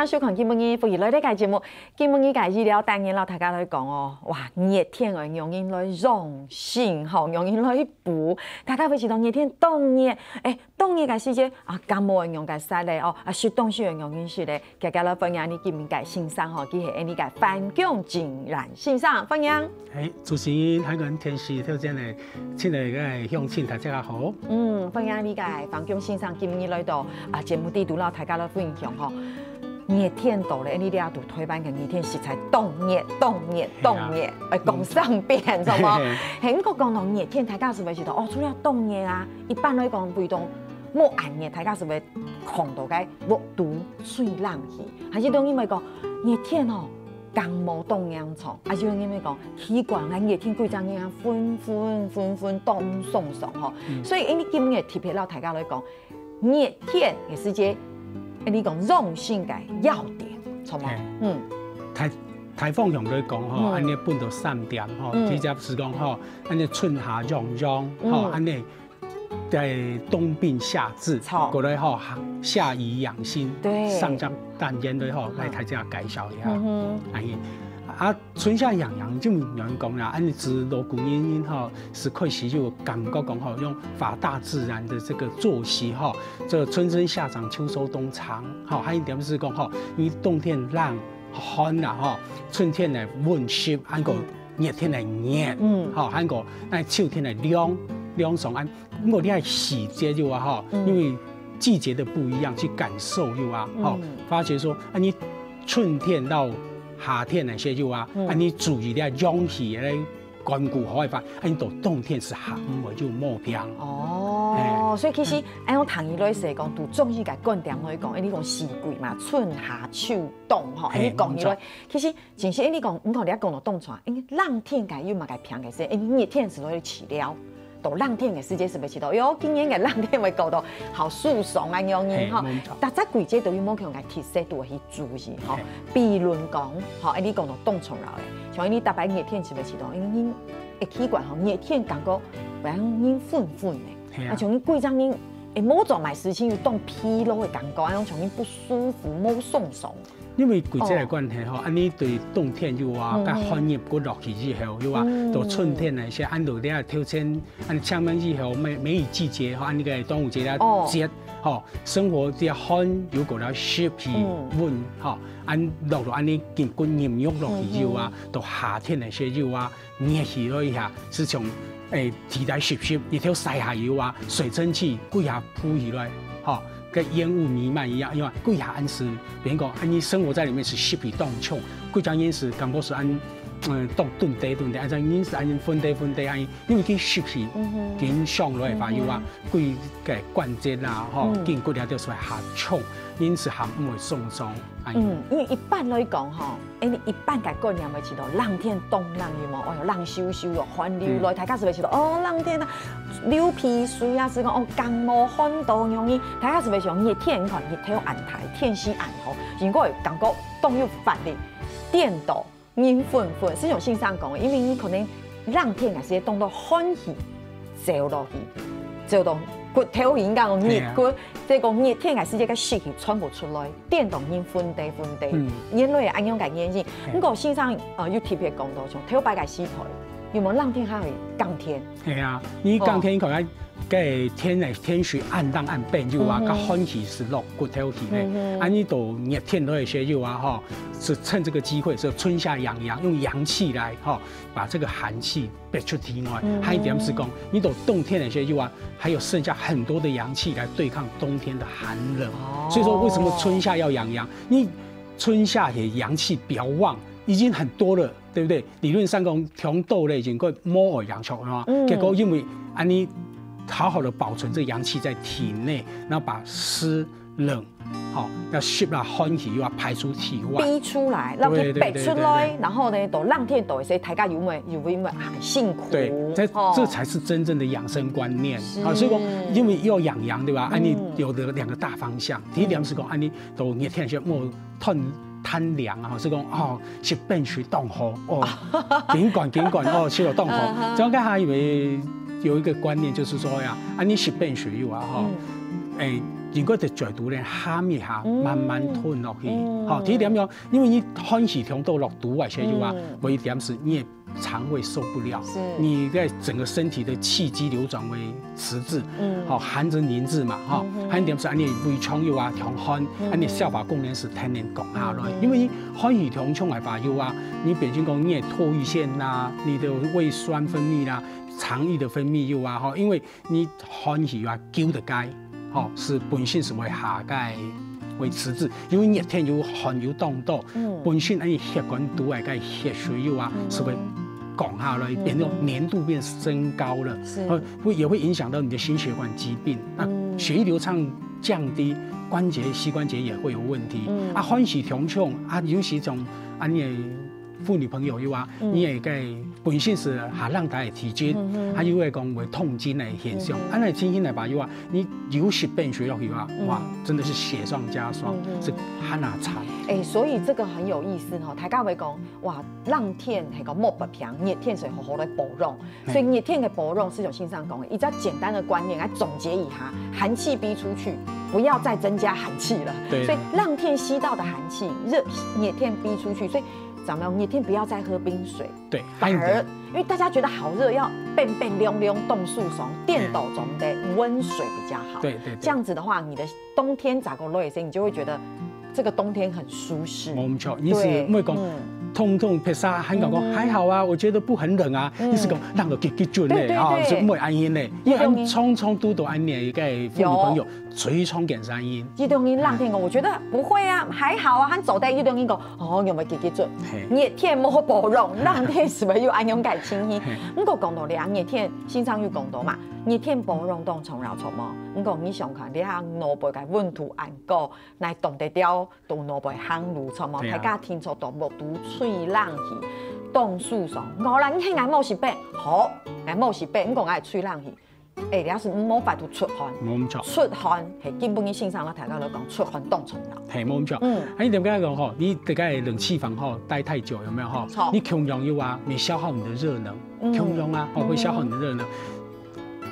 收看今晡日福娱来的个节目。今晡日个医疗单元老大家来讲哦，哇，热天哦，用因来养生吼，用因来补。大家会知道热天冻热，冻热个时节啊，感冒用个啥嘞哦，啊，雪冻雪用因是嘞，大家来分享你今晡个欣赏吼，佢系你个反共竟然欣赏分享。主持人香港天时条件嘞，请来个乡亲大家好。分享你个反共欣赏今晡日来到啊节目地图老大家来分享吼。热天到咧，你哋阿度推班嘅熱天實在凍熱，講上遍，知冇？喺個講到熱天，大家是咪知道？哦，除了凍熱啊，一般來講被動冇暗熱，大家是咪看到嘅木毒吹冷氣？還是當因為講熱天哦，感冒凍癢蟲，還是因為講氣管喺熱天幾陣嘢昏凍鬆吼。所以你今日特別老大家來講，熱天嘅時節。你講養生嘅要點，錯冇？台風向來講吼，安尼分到3點吼，第一是講吼，安尼春夏洋洋吼，安尼在冬病夏治，過來吼夏宜養心，上章單元來吼來大家介紹一下，啊，春夏洋洋就有人講啦，安尼自鑼鼓音音哈，是確實就感覺講哈，用法大自然的這個作息哈，這春生夏長秋收冬藏，哈，還有一點是講哈，因為冬天冷寒啦哈，春天嚟溫濕，還個熱天嚟熱，哈，還個那秋天嚟涼爽安，不過你係時節就啊哈，因為季節的不一樣去感受就啊，哈，發覺說啊你春天到夏天那些就啊，你注意啲氧氣咧關顧好嘅法，你到冬天是寒嘅就冇病。哦，所以其實按我唐醫來說講，都中醫嘅觀點來講，你講四季嘛，春夏秋冬吼，你講起來，其實真是你講，你講你講到凍床，冷天嘅又嘛嘅平嘅些，熱天時來治療。到冷天嘅時節是咪知道？有今年嘅冷天會搞到好舒爽啊樣嘢吼，但係季節都要冇強嘅特色都去注意吼。比如講，吼，你講到凍床了嘅，像你特別熱天是咪知道？因為你氣管吼熱天感覺好像你昏嘅，啊像你貴張你冇做埋事情要當疲勞嘅感覺，啊種像你不舒服冇鬆爽。因為季節嘅關係吼，安尼對冬天就話，甲寒熱過落去之後，就話到春天那些按到啲啊挑戰，按前面之後梅雨季節吼，按呢個端午節啦節，吼生活啲寒又過了濕氣溫，吼按落到安尼見過炎熱落去就話，到夏天那些就話熱起咗一下，是從地帶濕一條曬下油啊，水蒸氣幾下鋪起來，吼。跟煙霧彌漫一樣，因為貴下安是，別人講，安你生活在裡面是濕氣凍嗆，貴張煙是感覺是安，凍燉地，按照煙是安分地安，因為佢濕氣，緊上落嚟發油啊，貴嘅關節啦，吼，緊骨條就出來下嗆，因此寒唔會鬆鬆。因為一般來講吼，你一般嘅觀念咪知道，冷天凍冷雨嘛，冷颼颼哦，寒流來，大家是咪知道？哦，冷天啊，流鼻水啊，是講哦，感冒寒到容易，大家是咪想熱天看熱天暗台，天氣暗好，如果係感覺凍又發力，顛倒，陰昏，是種先生講嘅，因為你可能冷天嘅時凍到寒氣走落去，走到。骨頭已經講熱骨，即係講熱天嘅時節嘅濕氣傳不出來，電動已昏地，眼淚係咁樣嘅眼睛。咁個先生要特別講到，從頭擺嘅屍體，有冇冷天下係降天？係啊，你降天可能嘅天水暗淡暗變就話，個寒氣是落骨頭去咧。安尼到熱天嗰些就話吼，是趁這個機會，是春夏洋洋，用陽氣來吼，把這個寒氣逼出體外。還有一點是講，你到冬天那些就話，還有剩下很多的陽氣來對抗冬天的寒冷。所以說，為什麼春夏要洋洋？你春夏也陽氣比較旺，已經很多了，對不對？理論上講，從豆類已經個冇陽氣啊，結果因為安尼。好好的保存這個陽氣在體內，然後把濕冷，好要濕啦寒氣又要排出體外，逼出來，讓佢逼出來，然後呢，到冷天到時大家有沒很辛苦？對，這才是真正的養生觀念。好，所以講因為要養陽，對吧？安尼有的兩個大方向，第一點是講安尼到熱天時冇褪涼啊，是講哦，是變水凍河哦，緊管哦，吃了凍河，這樣嘅還以為。有一個觀念就是說呀，啊你濕變水又啊哈，如果在嘴肚咧含一下，慢慢吞落去。好，第一点讲，因为你欢喜肠道落毒外些就话，有一点是你也肠胃受不了，你在整个身体的气机流转为迟滞，好含着凝滞嘛，哈，还有一点是安尼胃肠又啊调寒，安尼消化功能是天然降下来，因为欢喜肠肠来把又啊，你本身讲你的唾液腺呐，你的胃酸分泌啦，肠液的分泌又啊，哈，因为你欢喜啊救的该。好，是本身是为下盖为迟滞，因为热天有寒有冻到，本身安尼血管堵来个血水又啊是会降下来，变成粘度变升高了，也会影响到你的心血管疾病，那血液流畅降低，膝关节也会有问题。啊，欢喜肠肠啊，尤其种安尼妇女朋友又啊，你也该本身是下浪大的体质，还有会讲为痛经的现象，安尼情形来吧又啊，你有血便血落去啊，哇，真的是雪上加霜，是很难惨。所以这个很有意思哈，大家会讲哇，冷天系个莫不平，热天是好好的保养，所以热天的保养是种线上讲的，一只简单的观念来总结一下，寒气逼出去，不要再增加寒气了。所以冷天吸到的寒气，热天逼出去，所以。咱们热天不要再喝冰水，对，反而因为大家觉得好热，要变凉凉冻速爽，电斗中的温水比较好。对，这样子的话，你的冬天咋个热一些，你就会觉得这个冬天很舒适。没错，你是没讲。痛披萨，很讲还好啊，我觉得不很冷啊。你是讲让个激准嘞啊，是唔会安心嘞，因为匆匆都安尼个妇女朋友吹冲点声音。一种人冷天讲，我觉得不会啊，还好啊，han走在一种人讲，哦，有没有激准？热天冇保养，冷天是不是又安样改清气？不过讲到凉热天，新上又讲到嘛，热天保养当从了从么？不过你想看，你下脑部个温度按高，来冻得掉，都脑部烘炉从么？大家听错到无毒吹冷气，冻舒爽。我啦，你迄眼冇是白，好，眼冇是白，你讲爱吹冷气。你要是冇法度出汗，冇错，出汗係基本嘅先生啦，大家都講出汗凍重要。係冇錯，你點解講吼？你大概冷氣房吼待太久，有沒有吼？你窮氧又啊，你消耗你的熱能，窮氧啊，會消耗你的熱能。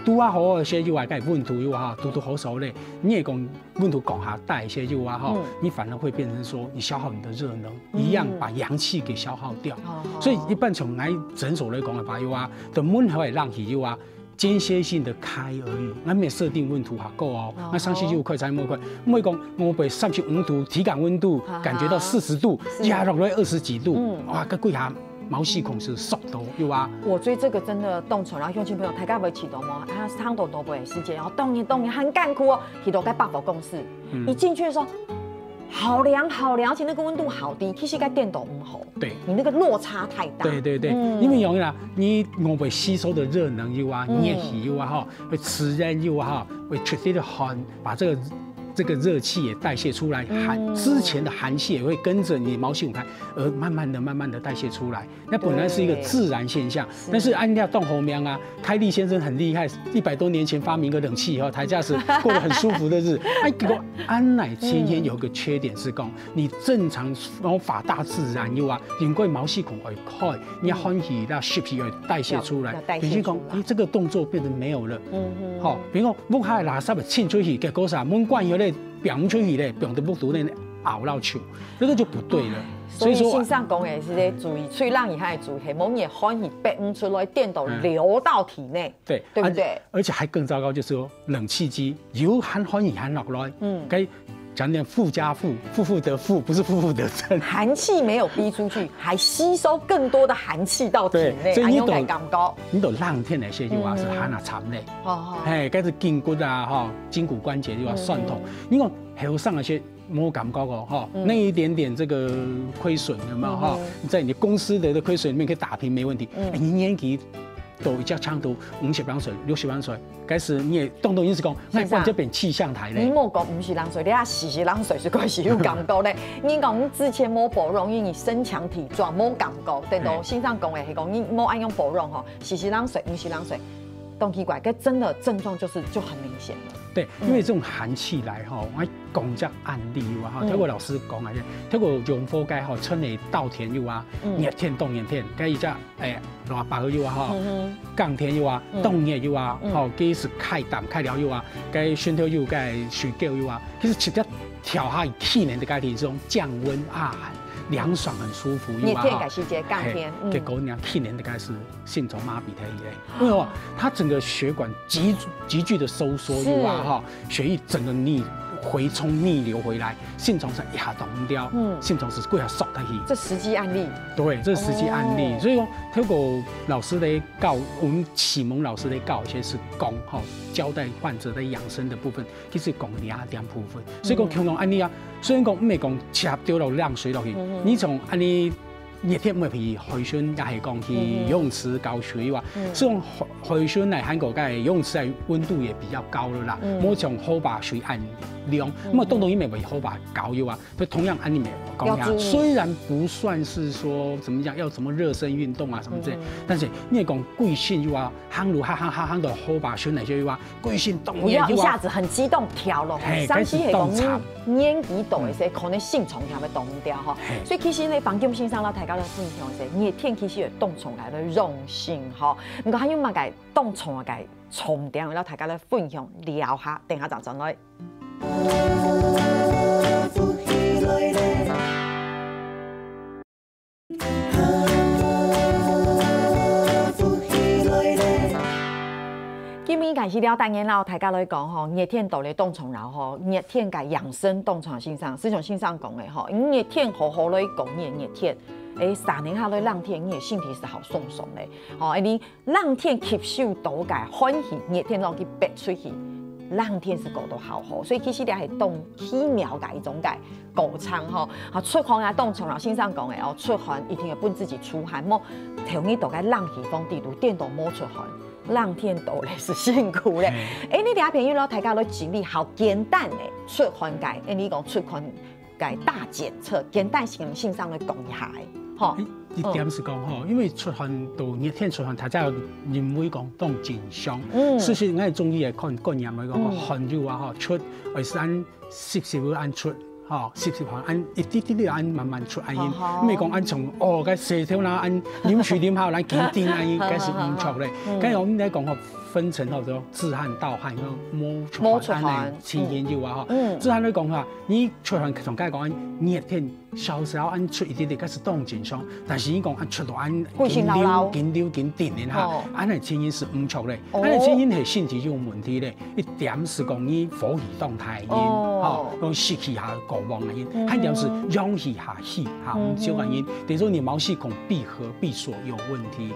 拄啊好些又啊，該溫度又啊，拄好熟咧，你也講溫度降下大一些又啊哈，你反而會變成說你消耗你的熱能，一樣把陽氣給消耗掉。所以一般從來診所來講嘅話，又啊，的門口嘅冷氣又啊。間歇性的開而已，我沒設定溫度還夠哦。那36塊才冇塊，唔會講我被35度體感溫度感覺到40度，壓落來20幾度，哇！個幾下毛細孔是縮到，有啊。我追這個真的凍床，然後鄉親朋友大家會去到嗎？啊，湯到都不會時間哦，凍嘢很乾枯哦，去到該百貨公司，一進去的時候。好涼，而且那個溫度好低，其實該電動唔好。對，你那個落差太大。對，因為有啦，你我會吸收的熱能又啊，熱氣又啊哈，會磁熱又啊哈，會出啲的汗，把這個熱氣也代謝出來，之前的寒氣也會跟着你毛細孔開，而慢慢的代謝出來。那本來是一個自然現象，但是按照動後面啊，開利先生很厲害，100多年前發明個冷氣以後，台架是過得很舒服的日。哎，結果安乃今天有個缺點是講，你正常法大自然又啊，因為毛細孔會開，你汗氣啦、濕氣會代謝出來，比如講，你這個動作變得沒有了。好，比如講，屋下垃圾清出去，結果啥，門關以後咧。表出去咧，表的不足咧，熬到球，那個就不對了。所以線上講嘅是咧，注意吹冷氣還要注意，冇嘢汗氣逼出來，電導流到體內，對不對？而且還更糟糕，就是說冷氣機有汗氣含落來，該講點富加富，富得富，不是富得正。寒氣沒有逼出去，還吸收更多的寒氣到體內，所以你都冷天那些就話是寒啊慘咧，哎，該是筋骨啊哈，筋骨關節就話痠痛。你講頭上那些冇感覺哦哈，那一點點這個虧損有沒有哈？在你公司的虧損裡面可以打平沒問題。你年紀都一隻長度50萬歲、60萬歲，開始你也動意思講，那關這邊氣象台咧。你冇講50萬歲，你啊40萬歲是關係有感覺咧。你講你之前冇保養，因為你身強體壯冇感覺，但到線上講嘅係講你冇按用保養吼，40萬歲、50萬歲，動奇怪，這真的症狀就很明顯了。對，因為這種寒氣來哈，我工作案例有啊，哈，透过老师讲啊，透过用火解吼，春的稻田有啊，热天冻热天，跟伊只热白有啊，哈，降天有啊，冻热有啊，吼，跟是开淡开了有啊，跟熏头有，跟水饺有啊，其实直接调下气年的家庭这种降温啊。凉爽很舒服，热天改时节降天，结果娘去年的开始性虫麻痹它一类，因为它整个血管急剧的收缩，有啊哈，血液整个回冲逆流回来，性虫是一下动不掉，性虫是过下缩下去。这实际案例。对，这是实际案例，所以说透过老师的教，我们启蒙老师的教，有些是讲哈，交代患者的养生的部分，其实讲2点部分。所以讲像种案例啊，虽然讲唔係讲切丢落冷水落去，你从安尼。热天咪去海水，也係講去游泳池搞水哇。這種海水嚟韓國嘅游泳池係溫度也比較高了啦。我從好把水按涼，咁啊凍到伊咪為好把搞油啊。佢同樣按你咪講下，雖然不算是說怎麼講要什麼熱身運動啊什麼之類，但是你講貴性油啊，行路行到好把水嚟咗油啊，貴性凍不要一下子很激動跳落去，甚至係講年紀大嘅時，可能性蟲也會凍掉哈。所以其實你房間先生啦，大家都分享是熱天其實有凍蟲來的榮幸哈。唔過還有乜嘅凍蟲啊嘅重點，讓大家來分享聊下，等下就轉來。今日開始了單元啦，大家來講吼，熱天到嚟凍蟲然後熱天嘅養生凍蟲先生，師兄先生講嘅吼，熱天好好來講熱天，3年下來冷天，你嘅身體是好鬆鬆的，吼，你冷天吸收到嘅歡喜，熱天讓佢逼出去，冷天是過到好好，所以其實你係凍起苗嘅一種嘅過程吼，啊出汗啊凍蟲，老先生講嘅哦，出汗一定要幫自己出汗，莫同你到嘅冷氣房地度電到冇出汗。冷天到咧是辛苦咧，你哋阿朋友咯，大家都整理好簡單嘅出汗解，你講出汗解大檢測，簡單性線上嚟講一下嘅，吼。一點是講吼，因為出汗到熱天出汗，大家認為講凍真傷，所以我哋中醫係看觀念嚟講，汗就話吼出，為是按濕按出。吼，濕汗按一啲啲按慢慢出按因，唔係講按從個舌頭啦按飲水飲下來堅定按因，該是唔錯咧。咁我們嚟講吼，分成好多自汗、盜汗、摸出汗前因就話吼，自汗嚟講嚇，你出汗從該講按熱天稍稍按出一啲啲，該是凍真傷，但是你講按出到按緊溜緊定嘅嚇，按係前因是唔錯咧，按係前因係身體有問題咧，一點是講你火氣動態因，吼，講濕氣下過旺嘅因，還有是陽氣下氣下唔少嘅因，等於說你毛細孔閉合閉鎖有問題。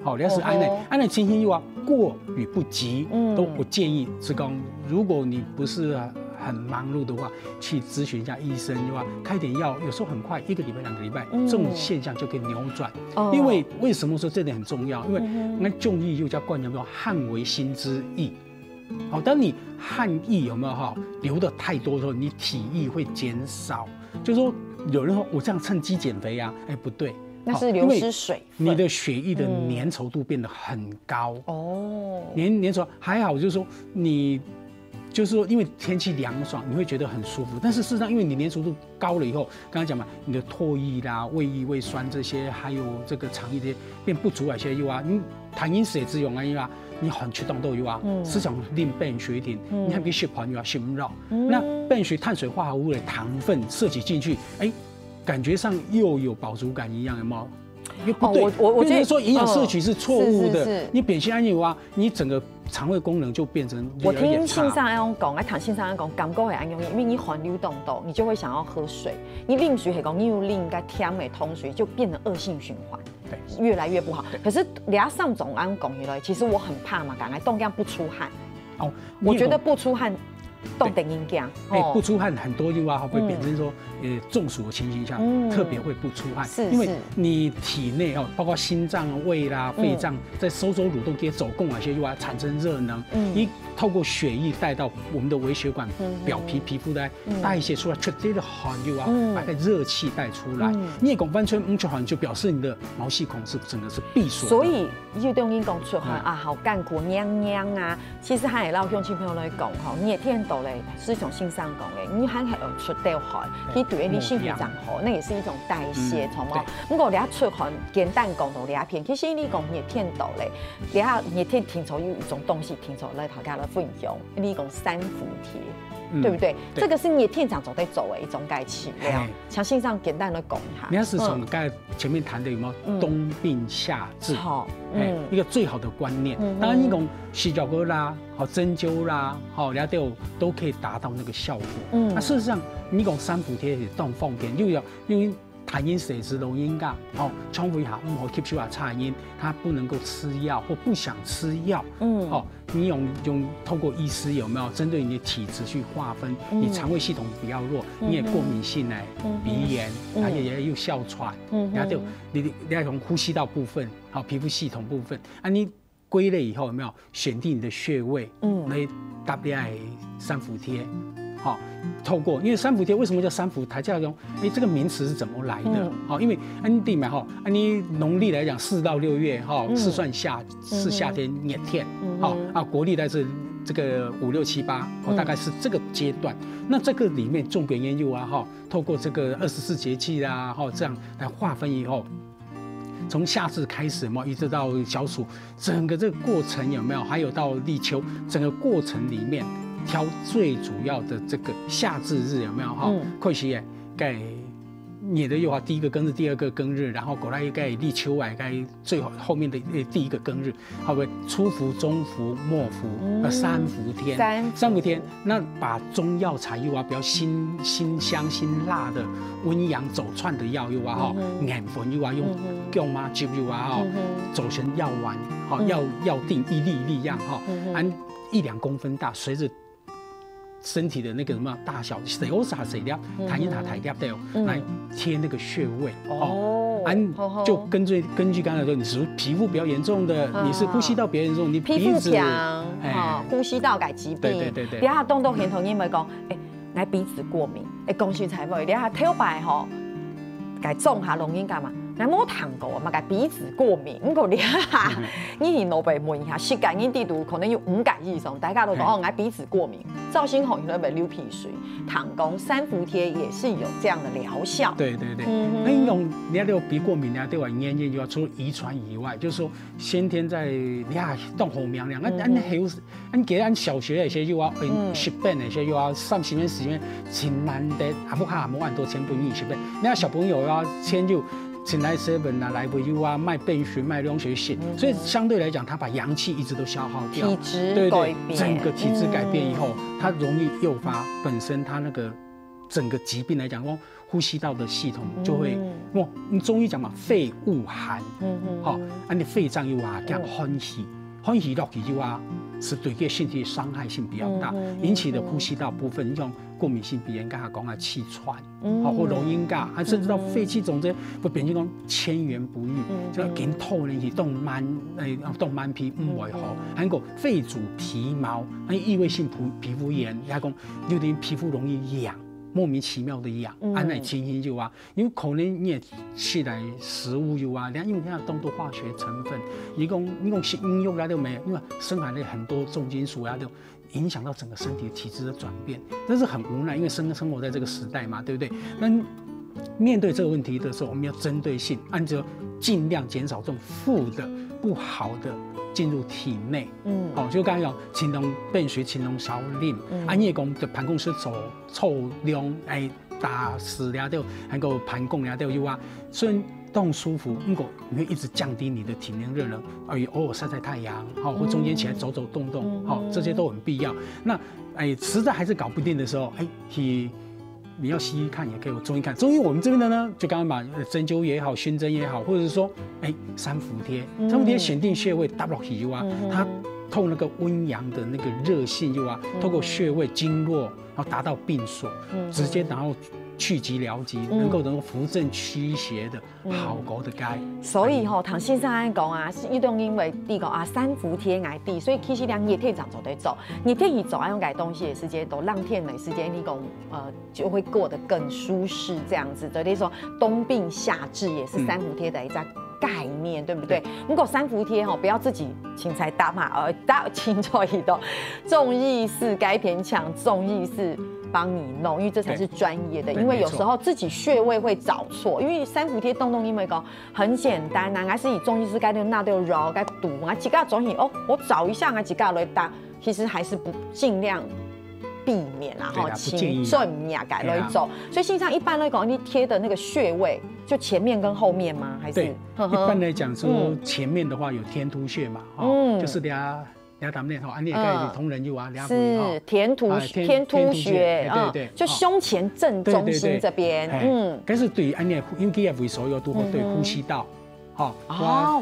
好，要是按的情形又過與不及，都我建議是講，如果你不是很忙碌的話，去諮詢一下醫生，開點藥，有時候很快1個禮拜2個禮拜，這種現象就可以扭轉。因為什麼說這點很重要？因為那中醫又叫觀念叫汗為心之液。好，當你汗液有沒有哈流得太多的時候，你體液會減少。就是說，有人說我這樣趁機減肥啊，不對。那是流失水分，你的血液的粘稠度變得很高粘稠還好，就是說你就是說因為天氣涼爽，你會覺得很舒服。但是事實上，因為你粘稠度高了以後，剛才講嘛，你的唾液啦、胃液、胃酸這些，還有這個腸液這些變不足啊，些有啊，你痰飲水之用啊，你很出動都有啊，思想令便血點，你還比血盤有啊，血唔繞，那便血碳水化合物的糖分攝取進去，感覺上又有飽足感一樣，有冇？不對，我覺得說營養攝取是錯誤的。你扁心胺有你整個腸胃功能就變成越來越差。我聽線上咁講，聽線上講，感覺係咁容易，因為你汗流動到，你就會想要喝水。你淋水係講，你又淋個甜嘅湯水，就變成惡性循環，越來越不好。可是你要上總安講起來，其實我很怕嘛，趕來凍僵不出汗。我覺得不出汗。凍定應驚，不出汗很多就會變成說，中暑的情形下特別會不出汗，因為你體內包括心臟、胃啦、肺臟在收縮蠕動、走供啊些就產生熱能，一透過血液帶到我們的微血管表皮膚的代謝出來，出這個汗就把個熱氣帶出來。你也講翻出唔出汗，就表示你的毛細孔是整個是閉鎖。所以就等於講出汗啊，好乾苦娘娘啊，其實還係老鄉親朋友來講吼，熱天到。斗嘞是一种性上功诶，你还还有出掉汗，可以对你身体长好，那也是一种代谢，从冇。如果你要出汗，简单讲到两片，其实你讲热天斗嘞，你要热天听出有一种东西听出来，头家的分享，你讲三伏贴。对不对？这个是你店长走在走的一种改起料，像线上简单的讲一下。你要是从刚才前面谈的有没有冬病夏治？好，一个最好的观念。当然，你讲洗脚膏啦、好针灸啦、好然后都可以达到那个效果。那事实上，你讲三伏贴是当放电，又要因为。痰饮水质龙音噶，哦，窗户下唔好吸收啊差音，他不能够吃药或不想吃药，哦，你用透过医师有没有针对你的体质去划分，你肠胃系统比较弱，你也过敏性哎，鼻炎，然后也有哮喘，然后就你要从呼吸道部分，好皮肤系统部分，啊你归类以后有没有选定你的穴位，来搭配三伏贴。好，透过因为三伏贴为什么叫三伏？它叫用这个名词是怎么来的？好，因为安地嘛哈，你农历来讲4到6月哈是算是夏天热天，好啊，国历来是这个5、6、7、8，大概是这个阶段。那这个里面重点研究啊哈，透过这个24节气啦哈这样来划分以后。从夏至开始嘛，一直到小暑，整个这个过程有没有？还有到立秋，整个过程里面。挑最主要的这个夏至日有没有哈？可惜耶，该你的又话第一个庚日，第二个庚日，然后过来该立秋啊，该最后面的第一个庚日，好不好？初伏、中伏、末伏，三伏天。三伏天，那把中药材又啊，比较辛香辛辣的温阳走窜的药又啊哈，眼粉又啊用姜麻酒又啊哈，走成药丸，好药定一粒一粒样哈，按1、2公分大，随着身体的那个什么大小，谁有啥谁料，弹一塔抬掉的来贴那个穴位哦，就根据刚才说，你是皮肤比较严重的，你是呼吸道比较严重，你皮肤强，呼吸道改疾病，对，你下动动很同因为讲，来鼻子过敏，恭喜财富，你下头白吼，改种下容易干嘛？那冇谈过嘛，个鼻子过敏，个你哈，你老爸问一下，膝盖你地度可能有5改以上，大家都讲我鼻子过敏，赵新红那边流鼻水，糖功三伏贴也是有这样的疗效。对，那用你要鼻过敏啊，对吧？研究要除了遗传以外，就是说先天在你下动后面量，俺给俺小学那些又要10遍那些又要30年10年，挺难的，阿不卡冇按多钱不愿意10遍，你看小朋友要迁就。请来 7啊，来维 U 啊，卖便血、卖溶血血，所以相对来讲，它把阳气一直都消耗掉，体质改变，整个体质改变以后，它容易诱发本身它那个整个疾病来讲，呼吸道的系统就会，你中医讲嘛，肺恶寒，好，你肺脏又啊，讲欢喜落去就啊，是对个身体的伤害性比较大，引起的呼吸道部分，你像过敏性鼻炎，刚才讲啊气喘，或容音嘎，甚至到肺气肿这会变成讲千源不愈，就要紧透呢是动慢皮唔会好，还有肺主皮毛，异位性皮肤炎，也讲有点皮肤容易痒。莫名其妙的痒，安那情形就啊，因为可能你也吃来食物有啊，因为它有动多化学成分，你讲是应用来都没有，因为深含了很多重金属啊，都影响到整个身体体质的转变，这是很无奈，因为生活在这个时代嘛，对不对？那面对这个问题的时候，我们要针对性，按照尽量减少这种负的、不好的。进入体内，好，就刚才讲，青龙便血、青龙少令，按夜讲就盘公司臭量，打死了掉，还有盘供了掉又啊，虽然动舒服，不过你会一直降低你的体内热能，偶尔晒晒太阳，好，或中间起来走走动动，好，这些都很必要。那实在还是搞不定的时候，你要西医看也可以，我中医看。中医我们这边的呢，就刚刚把针灸也好，熏蒸也好，或者是说，三伏贴，三伏贴选定穴位，打落去就啊，它透那个温阳的那个热性就啊，透过穴位经络，然后达到病所，直接然后去疾疗疾，能够扶正驱邪的好果的该。所以唐先生安讲啊，是一种因为第一个三伏贴挨地，所以其实两热天长走得走，热天一走用改东西的时间都浪天的时间，你讲就会过得更舒适这样子。所以说冬病夏治也是三伏贴的一家。概念，对不对？如果三伏贴不要自己青菜打嘛，打清楚一道，中医师该偏强，中医师帮你弄，因为这才是专业的。因为有时候自己穴位会找错，因为三伏贴动因为讲很简单呐，还是以中医师该那都揉该堵啊，几个总以我找一下啊，几个来打，其实还是不尽量。避免啊，轻重呀改来走，所以线上一般来讲，你贴的那个穴位，就前面跟后面吗？还是？对，一般来讲说前面的话有天突穴嘛，就是俩他们那你也可以同人有啊，是天突穴，对，就胸前正中心这边，但是对安尼，因为为所有都会对呼吸道。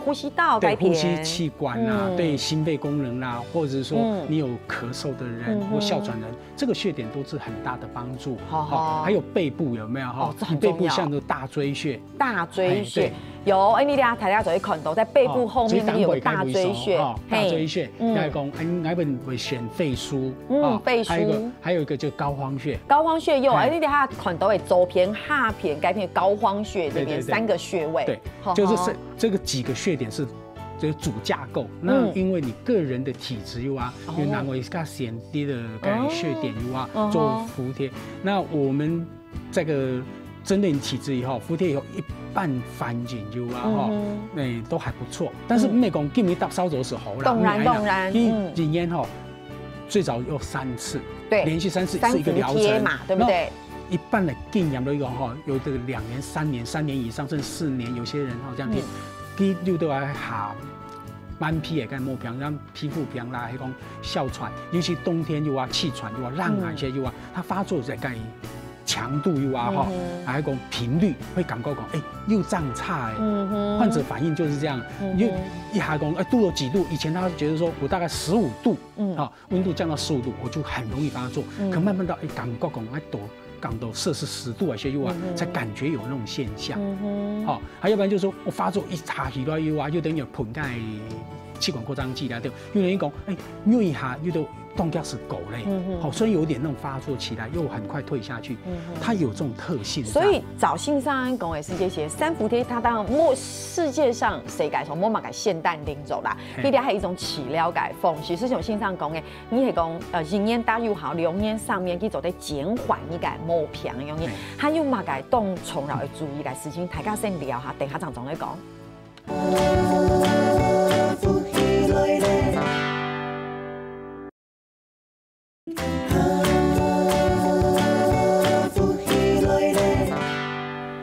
呼吸道对呼吸气管啊，对心肺功能啊，或者是说你有咳嗽的人或哮喘人，这个穴点都是很大的帮助。还有背部有没有？背部像这个大椎穴，大椎穴有，你俩大家就会看到在背部后面有大椎穴，大椎穴，还有讲，我们会选肺腧，肺腧，还有一个就膏肓穴，膏肓穴有，你俩看到的左偏、下偏、该偏膏肓穴这边3个穴位，对，就是这个几个穴点是就是主架构。那因为你个人的体质有啊，有哪位较显低的穴点有啊，做服贴。那我们这个针对你体质以后，服贴以后一半反紧有啊，都还不错。但是没讲给你搭烧走时候啦，当然，一年最早要3次，对，连续3次是一个疗程嘛，对不对？一般的经验都讲有这个2年、3年、3年以上，甚至4年，有些人这样子，第6都要下慢皮的，跟毛病，像皮肤病啦，还讲哮喘，尤其冬天又气喘又浪啊，些又它发作在干强度又还讲频率会感觉讲又胀差患者反应就是这样，又一下讲度了几度，以前他觉得说我大概15度，温度降到15度，我就很容易发作，可慢慢到感觉讲降到摄氏10度些又才感觉有那种现象，还要不然就是说我发作一下起来又等于盆盖气管扩张剂啦，对，有人讲扭一下又都动作是狗类，所以有点那种发作起来又很快退下去，它有这种特性。所以早信上讲的是这些三伏贴，它当然世界上谁改从莫嘛改现代领走啦，一定还有一种起疗改缝隙，是像信上讲的，你是讲人烟大又好，流烟上面去做在减缓你改毛病的用意，它又嘛改动从容的注意改事情，大家先聊下，等下张总来讲。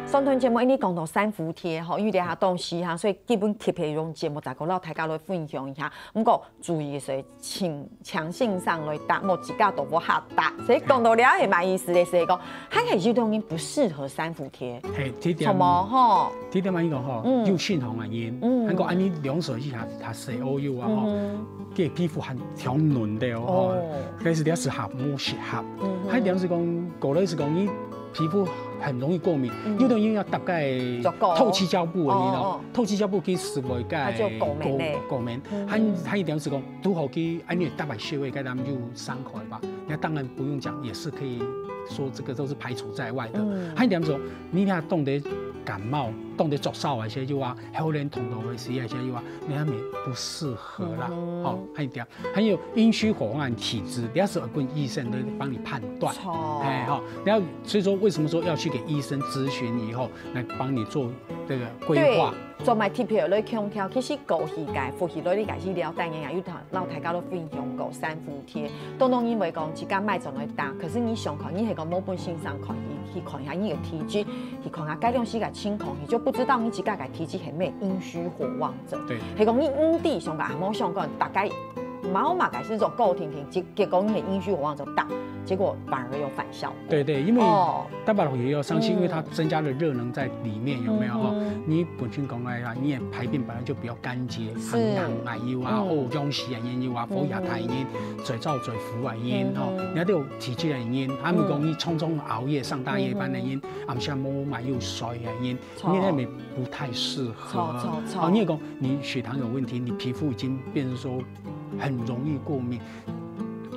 上段节目因为讲到三伏贴因为下东西所以基本贴片用节目再讲老大家来分享一下。不过注意是强性上来打，某几家都不好打。所以讲到了也蛮意思的，是讲还有些东西不适合三伏贴。什么这点嘛，伊讲又信红啊烟，还讲安尼两手去它洗欧油啊这皮肤很条嫩的但是它是合摸适合。还点是讲，过来是讲你皮肤很容易过敏，有的人要大概透气胶布透气胶布可以使为盖过敏。还一点是讲，如何去安尼大白穴位，该他们就伤口吧。那当然不用讲，也是可以说这个都是排除在外的。还一点说，你看冻得感冒、冻得作烧啊些就后连痛到会死啊些就你看没不适合啦。还一点，还有阴虚火旺体质，你要是问医生都帮你判断。然后所以说为什么说要去给医生咨询以后来帮你做这个规划？做埋贴片来空调，其实过去界、复习来你家去了解一下，有老大家都分享过三伏贴，东因为讲一家卖总来打，可是你想看，你系讲某本身上看去看一下你的体质，去看下改良时个清空，你就不知道你一家个体质系咩阴虚火旺症。对，系讲你地上个阿毛上个大概。毛马改是这种够停，结果你的阴虚火旺就大，结果反而有反效果。对，因为大把也要伤心，因为它增加了热能在里面，有没有你本身讲来你的排便本来就比较干结，很难奶油勇士的烟油火牙太烟，嘴燥嘴浮的烟你都有体质的烟，他们讲你匆熬夜上大夜班的烟，暗下摸买又衰的烟，你那边不太适合。你也讲你血糖有问题，你皮肤已经变成说很容易过敏，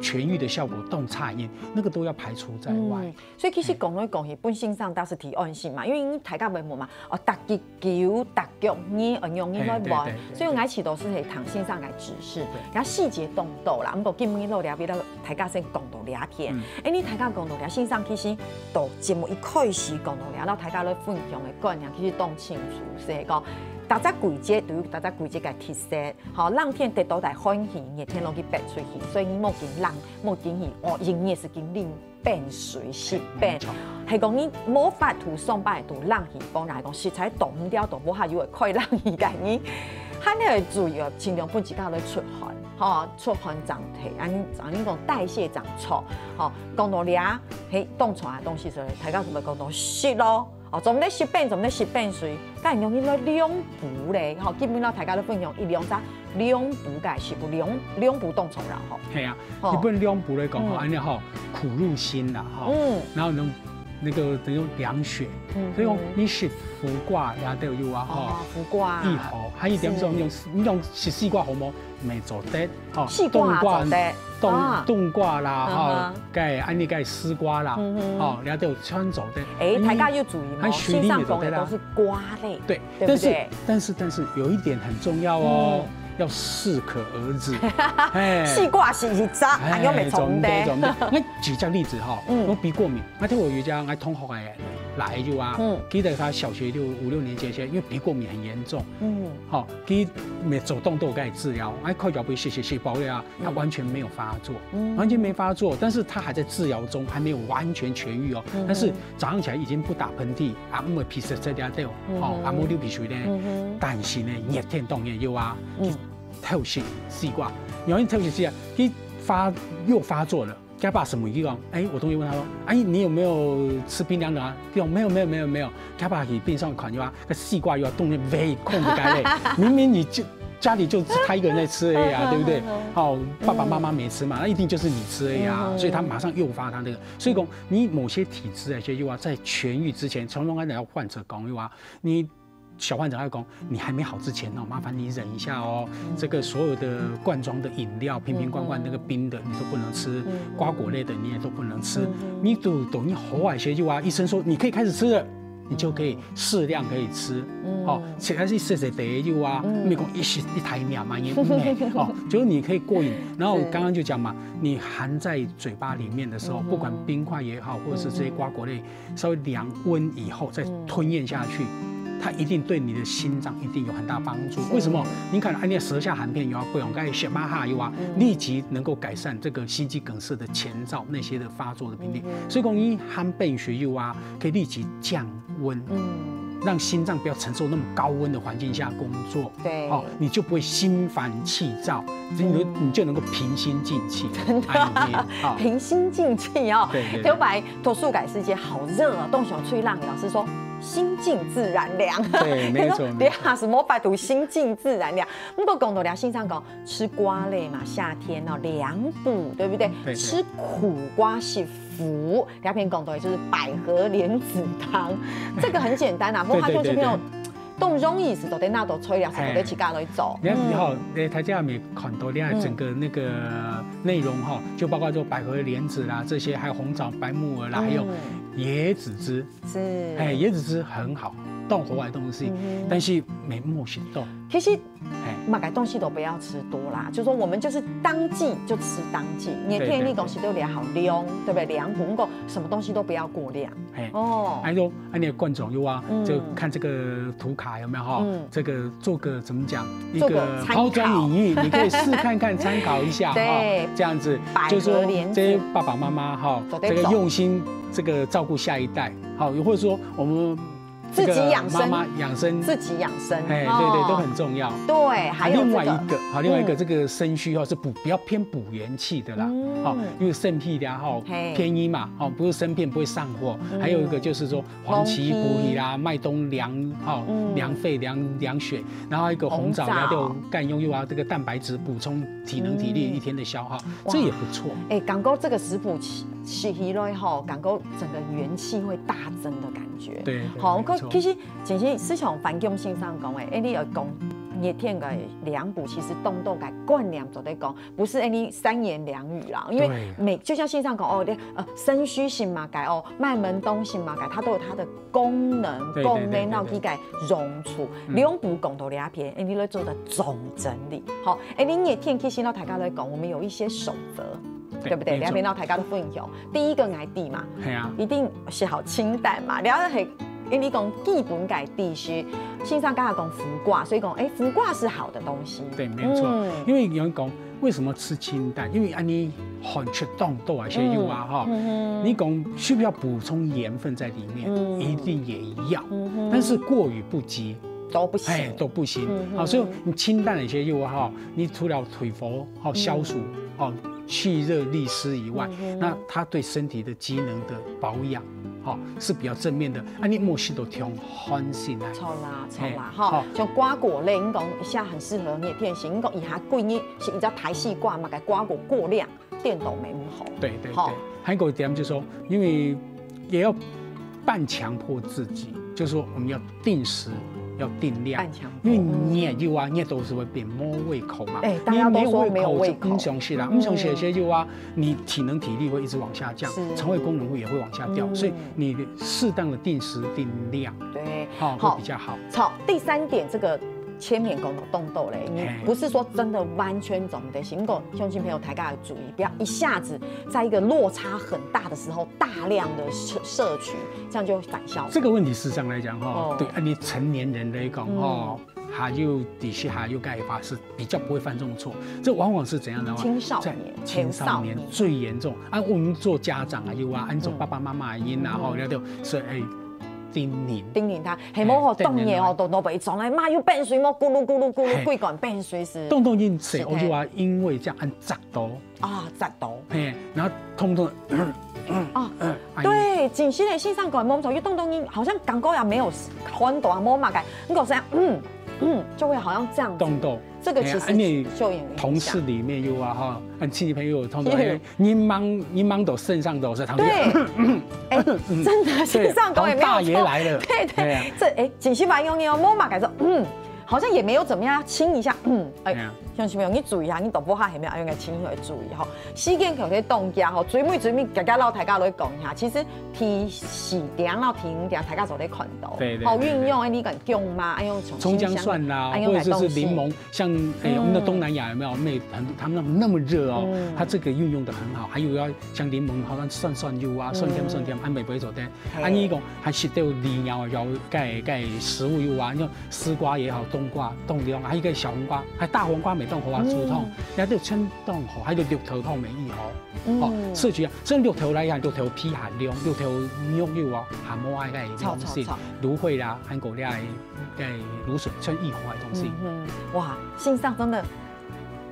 痊愈的效果动差因，那个都要排除在外。所以其实讲来讲去，本性上倒是提案性嘛，因为大家袂问嘛，大击球、大局你用你来玩，所以我起都是喺糖性上来指示，然后细节动到啦，唔过今日落了比较大家先讲到两片，你大家讲到了线上其实到节目一开始讲到了，然后大家咧分享的观念其实当清楚，是讲。大家季节对于大家季节嘅特色，好冷天得到大欢喜，热天落去白出去，所以你莫惊冷，莫惊喜哦，营业是经冷变水湿变，系讲你冇法度上班度冷气，当然系讲食材冻唔掉，都冇下有开冷气嘅你，还你要注意哦，尽量不自家咧出汗，吼出汗长体，按你讲代谢长错，吼讲到俩，嘿冻出来东西时，大家是咪讲到湿咯？哦，做唔咧湿变，做唔咧湿变水，咁容易咧两步咧，吼，基本上大家都分享一两步嘅是不两步冻从然吼。系啊，日本两步来讲吼，安尼吼苦入心啦，吼，然后那个等于凉血，所以讲你食苦瓜也都有啊，吼，苦瓜，益喉，还有点种你用食西瓜好冇？未做得，吼，冬瓜冬瓜啦，吼，盖安尼盖丝瓜啦，吼，然后都有穿走的。大家要注意哦，线上讲的都是瓜类，对，但是有一点很重要哦。要适可而止，西瓜是渣，还有没虫的。我举个例子哈，我鼻过敏，我听我瑜伽，我同学来就啊，记得他小学5、6年级时，因为鼻过敏很严重，好，佢每走动都有给治疗，靠脚杯谢包了，他完全没有发作，完全没发作，但是他还在治疗中，还没有完全痊愈哦。但是早上起来已经不打喷嚏，唔会鼻塞在嗲掉，唔会流鼻水呢，但是呢热天冻也有啊。透析西瓜，然后透析西瓜，又发作了。该把什么一讲？我同学问他说：“你有没有吃冰凉的啊？”他说：“没有。”该把给冰上款就啊，那西瓜又要冻得胃控不该嘞。明明你就家里就他一个人在吃而已啊，对不对？好，爸爸妈妈没吃嘛，那一定就是你吃而已啊。所以他马上诱发他那个。所以讲，你某些体质些又啊，在痊愈之前，从容安要患者讲又啊，你。小患者还讲，你还没好之前哦，麻烦你忍一下哦。这个所有的罐装的饮料，瓶罐那个冰的你都不能吃，瓜果类的你也都不能吃。你等你喉癌些就啊，医生说你可以开始吃了，你就可以适量可以吃。且还是细得就啊，没讲一台鸟嘛也哦，就是你可以过瘾。然后刚刚就讲嘛，你含在嘴巴里面的时候，不管冰块也好，或者是这些瓜果类，稍微凉温以后再吞咽下去。它一定对你的心脏一定有很大帮助。为什么？你看，那舌下含片有啊，不用盖血马哈有啊，立即能够改善这个心肌梗塞的前兆那些的发作的频率。所以讲，你含便血有啊，可以立即降温。让心脏不要承受那么高温的环境下工作，对，你就不会心烦气躁，你就能够平心静气。平心静气哦。对。头白图书馆世界好热啊，动手吹浪，老师说心静自然凉。对，没错。你啊，什么百度心静自然凉？不过讲到聊心上讲，吃瓜类嘛，夏天哦凉补，对不对？对。吃苦瓜是福，两片讲到就是百合莲子汤，这个很简单啊。不过他就这边有动容易是都在那都吹两次都在起家来走。你好，台家没看到，你看整个那个内容哈，就包括说百合莲子啦，这些还有红枣、白木耳啦，还有椰子汁。是。椰子汁很好。动喉癌东西，但是没莫行动。其实，买个东西都不要吃多啦，就说我们就是当季就吃当季，你天气东西都良好量，对不对？良补，不过什么东西都不要过量。还有那个罐种有啊，就看这个图卡有没有哈？这个做个怎么讲？一个抛砖引玉，你可以试看看，参考一下哈。这样子，就是说这些爸爸妈妈哈，这个用心这个照顾下一代，好，或者说我们。自己养生，妈妈养生，自己养生，对，都很重要。对，还有另外一个这个肾虚是比较偏补元气的啦，因为肾脾啦偏阴嘛，不是生片不会上火。还有一个就是说黄芪补脾啦，麦冬凉肺凉血，然后一个红枣呀就干用这个蛋白质补充体能体力一天的消耗，这也不错。感觉这个食谱吃起来感觉整个元气会大增的感觉。对，好，其实思想环境性上讲你要讲热天个两补，其实动动改灌两走在讲，不是你三言两语啦，因为就像线上讲哦，肾虚性嘛改哦，脉门东性嘛改，它都有它的功能，功能脑去改溶出，两补讲到两篇，你来做的总整理，好，你热天其实呢，大家来讲，我们有一些守则。对不对？两边到大家都分享。第一个爱地嘛，一定是好清淡嘛。然后是，你讲基本改地是，线上刚才讲伏卦，所以讲，伏卦是好的东西。对，没错。因为有人讲为什么吃清淡？因为安尼很吃动豆啊，些油啊哈。你讲需不需要补充盐分在里面？一定也要，但是过于不及。都不行，都不行。好，所以你清淡的一些油哈，你除了腿佛好消暑哦。去热利湿以外，那它对身体的机能的保养，是比较正面的。你莫是都听欢性来。错啦哈，像瓜果类，你讲一下很适合热天型，你讲以下贵你是比较台系瓜嘛，给瓜果过量，电动没好。对，还有一点就是说，因为也要半强迫自己，就是说我们要定时。要定量，因为热油啊，热都是会变没胃口嘛。大家都说没有胃口，不详细啦，不详细的些油啊，你体力会一直往下降，肠胃功能也会往下掉，所以你适当的定时定量，对，会比较好。好，第三点这个。千面功能动豆嘞，你不是说真的完全总的行够，兄弟朋友大家要注意，不要一下子在一个落差很大的时候大量的摄取，这样就反效果。这个问题事实上来讲对，你成年人来讲还有底细还有钙发是比较不会犯这种错，这往往是怎样的话？青少年最严重我们做家长按做爸爸妈妈的因然后了就是叮咛他，系冇好动嘢都袂做，妈又变水，冇咕噜咕噜咕噜，规管变水是。动因谁？我就话因为这样按扎刀扎刀，然后通对，紧心的线上管摸手，因为动音好像港沟也没有很短摸嘛改，你搞这样就会好像这样动这个其实就有同事里面有亲戚朋友通常你忙到肾上都是他们真的肾上沟也没有大爷来了，对，这紧心把用摸嘛改说好像也没有怎么样，亲一下乡亲朋友，你注意下，你大补下下面要用个清水注意时间可以动家水尾，大家老大家来讲一下，其实提4点到提5点，大家就在看到。对。运用你敢用吗？用葱姜蒜啦，或者是柠檬，像我们的东南亚有没有？他们那么热它这个运用的很好。还有要像柠檬，好像蒜油啊，蒜甜，安美不会做的。你讲还是都利尿钙食物油啊，像丝瓜也好，冬瓜、冬瓜，还有一个小黄瓜，还大黄瓜。冻好竹筒，然後春凍好，喺度綠頭湯未醫好，攝取所以綠頭嚟講，綠頭皮含量，綠頭肉油含冇愛嘅東西，蘆薈啦，含嗰啲蘆筍，春益好嘅東西。哇，線上真的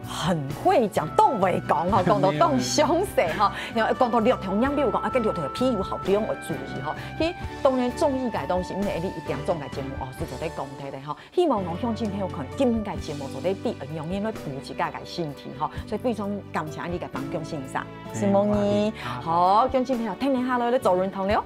很會講，都會講講到咁詳細然後講到綠頭樣，比如講跟綠頭皮有好點會注意其實當然綜藝嘅東西，你一定綜藝節目是做啲講題嘅希望我鄉親朋友看今日嘅節目做啲啲用嘢來補一下嘅身體所以非常感謝你嘅幫助欣賞，是冇你好鄉親朋友聽下來咧做認同了。